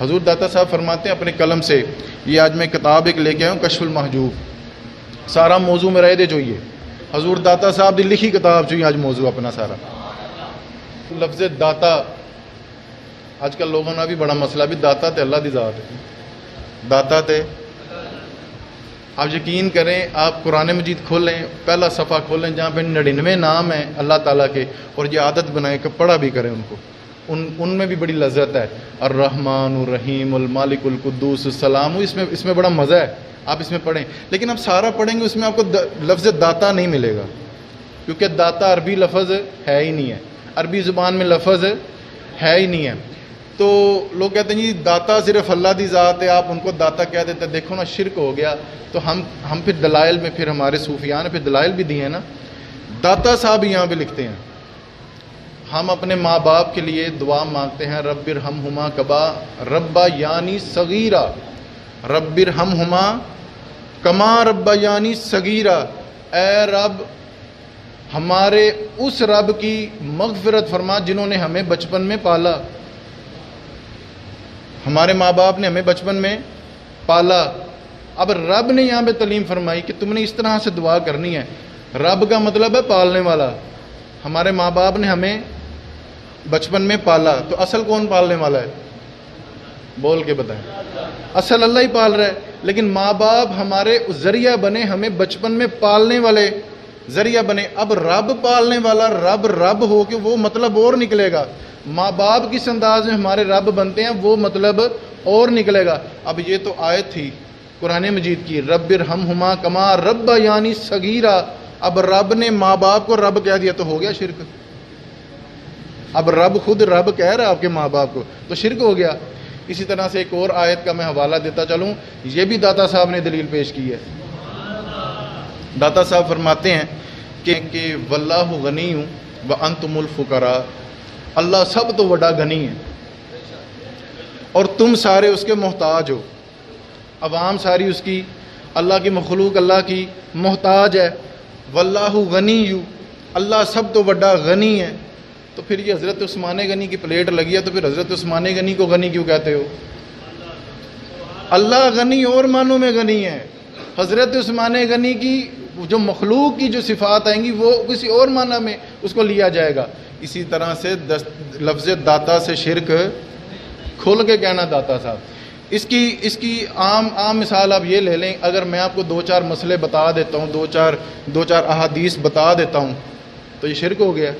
حضور داتا صاحب فرماتے ہیں اپنے قلم سے، یہ آج میں کتاب ایک لے کے آیا ہوں، کشف المحجوب، سارا موضوع میں رہے دے جو یہ حضور داتا صاحب دی لکھی کتاب جو آج موضوع اپنا سارا لفظ داتا آج کل لوگوں نے بھی بڑا مسئلہ بھی داتا تے اللہ دی ذات ہے، داتا تے آپ یقین کریں، آپ قرآن مجید کھولیں، پہلا صفحہ کھولیں جہاں پہ 99 نام ہیں اللہ تعالیٰ کے، اور یہ عادت بنائیں کہ پڑھا بھی کریں ان کو، ان میں بھی بڑی لذت ہے، الرحمن الرحیم المالک القدوس السلام، اس میں بڑا مزہ ہے، آپ اس میں پڑھیں، لیکن آپ سارا پڑھیں گے اس میں آپ کو لفظ داتا نہیں ملے گا، کیونکہ داتا عربی لفظ ہے ہی نہیں ہے، عربی زبان میں لفظ ہے ہی نہیں ہے۔ تو لوگ کہتے ہیں جی داتا صرف اللہ دی ذات ہے، آپ ان کو داتا کہہ دیتے ہیں، دیکھو نا شرک ہو گیا۔ تو ہم پھر دلائل میں، پھر ہمارے صوفیان نے پھر دلائل بھی دیے ہیں نا، داتا صاحب یہاں پہ لکھتے ہیں ہم اپنے ماں باپ کے لیے دعا مانگتے ہیں، رب ارحمہما کما ربیانی صغیرا، رب ارحمہما کما ربیانی صغیرا، اے رب ہمارے اس رب کی مغفرت فرما جنہوں نے ہمیں بچپن میں پالا، ہمارے ماں باپ نے ہمیں بچپن میں پالا۔ اب رب نے یہاں پہ تعلیم فرمائی کہ تم نے اس طرح سے دعا کرنی ہے، رب کا مطلب ہے پالنے والا، ہمارے ماں باپ نے ہمیں بچپن میں پالا، تو اصل کون پالنے والا ہے؟ بول کے بتائیں، اصل اللہ ہی پال رہا ہے، لیکن ماں باپ ہمارے ذریعہ بنے، ہمیں بچپن میں پالنے والے ذریعہ بنے۔ اب رب پالنے والا رب ہو کے وہ مطلب اور نکلے گا، ماں باپ کس انداز میں ہمارے رب بنتے ہیں وہ مطلب اور نکلے گا۔ اب یہ تو آیت تھی قرآن مجید کی، رب ارحمہما کما ربیانی صغیرا، اب رب نے ماں باپ کو رب کہہ دیا تو ہو گیا شرک۔ اب رب خود رب کہہ رہا ہے آپ کے ماں باپ کو تو شرک ہو گیا۔ اسی طرح سے ایک اور آیت کا میں حوالہ دیتا چلوں، یہ بھی داتا صاحب نے دلیل پیش کی ہے۔ داتا صاحب فرماتے ہیں کہ واللہ غنی وانتم الفقراء، اللہ سب تو بڑا غنی ہے اور تم سارے اس کے محتاج ہو، عوام ساری اس کی، اللہ کی مخلوق اللہ کی محتاج ہے۔ واللہ غنی، اللہ سب تو بڑا غنی ہے، تو پھر یہ حضرت عثمان غنی کی پلیٹ لگی ہے، تو پھر حضرت عثمان غنی کو غنی کیوں کہتے ہو؟ اللہ غنی اور معنوں میں غنی ہے، حضرت عثمان غنی کی جو مخلوق کی جو صفات آئیں گی وہ کسی اور معنی میں اس کو لیا جائے گا۔ اسی طرح سے لفظ داتا سے شرک کھول کے کہنا داتا صاحب، اس کی عام مثال آپ یہ لے لیں، اگر میں آپ کو دو چار مسئلے بتا دیتا ہوں، دو چار احادیث بتا دیتا ہوں تو یہ شرک ہو گیا۔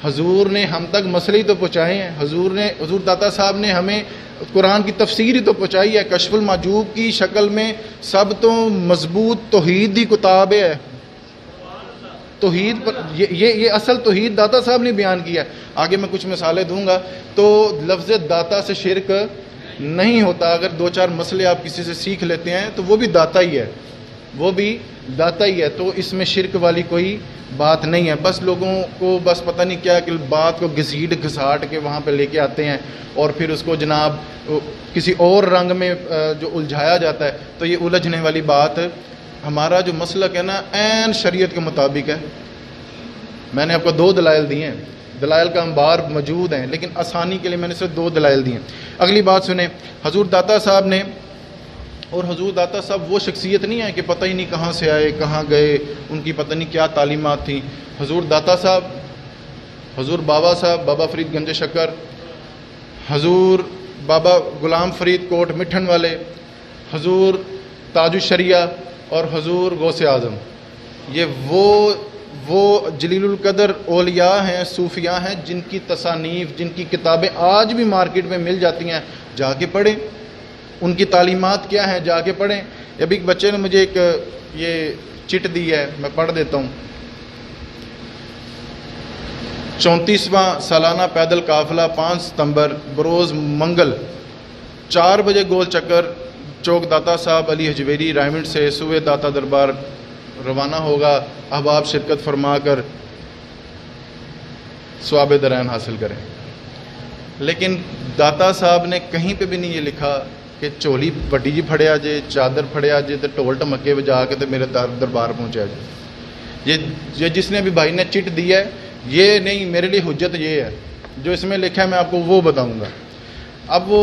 حضور نے ہم تک مسئلے ہی تو پہنچائے ہیں، حضور داتا صاحب نے ہمیں قرآن کی تفسیر ہی تو پہنچائی ہے، کشف المحجوب کی شکل میں سب تو مضبوط توحید کی کتاب ہے، توحید پر یہ اصل توحید داتا صاحب نے بیان کیا ہے۔ آگے میں کچھ مثالیں دوں گا۔ تو لفظ داتا سے شرک نہیں ہوتا، اگر دو چار مسئلے آپ کسی سے سیکھ لیتے ہیں تو وہ بھی داتا ہی ہے، وہ بھی داتا ہی ہے، تو اس میں شرک والی کوئی بات نہیں ہے۔ بس لوگوں کو بس پتہ نہیں کیا کہ بات کو گھسیٹ گھساٹ کے وہاں پہ لے کے آتے ہیں اور پھر اس کو جناب کسی اور رنگ میں جو الجھایا جاتا ہے، تو یہ الجھنے والی بات، ہمارا جو مسلک ہے نا عین شریعت کے مطابق ہے۔ میں نے آپ کو 2 دلائل دیے ہیں، دلائل کا انبار موجود ہیں، لیکن آسانی کے لیے میں نے صرف 2 دلائل دیے ہیں۔ اگلی بات سنیں، حضور داتا صاحب نے، اور حضور داتا صاحب وہ شخصیت نہیں ہے کہ پتہ ہی نہیں کہاں سے آئے کہاں گئے، ان کی پتہ نہیں کیا تعلیمات تھیں۔ حضور داتا صاحب، حضور بابا صاحب، بابا فرید گنج شکر، حضور بابا غلام فرید کوٹ مٹھن والے، حضور تاج الشریعہ اور حضور غوث اعظم، یہ وہ جلیل القدر اولیاء ہیں، صوفیاء ہیں، جن کی تصانیف، جن کی کتابیں آج بھی مارکیٹ میں مل جاتی ہیں، جا کے پڑھیں، ان کی تعلیمات کیا ہیں جا کے پڑھیں۔ ابھی ایک بچے نے مجھے ایک یہ چٹ دی ہے، میں پڑھ دیتا ہوں۔ 34واں سالانہ پیدل قافلہ 5 ستمبر بروز منگل 4 بجے گول چکر چوک داتا صاحب علی حجویری رائمنڈ سے صوبے داتا دربار روانہ ہوگا۔ احباب شرکت فرما کر ثواب درائن حاصل کریں۔ لیکن داتا صاحب نے کہیں پہ بھی نہیں یہ لکھا کہ چولی وڈی جی پھڑیا جے، چادر پھڑیا جے تو ٹول ٹمکے بجا کے تو میرے دربار پہنچا جائے۔ یہ جس نے بھی بھائی نے چٹ دی ہے، یہ نہیں، میرے لیے حجت یہ ہے، جو اس میں لکھا ہے میں آپ کو وہ بتاؤں گا۔ اب وہ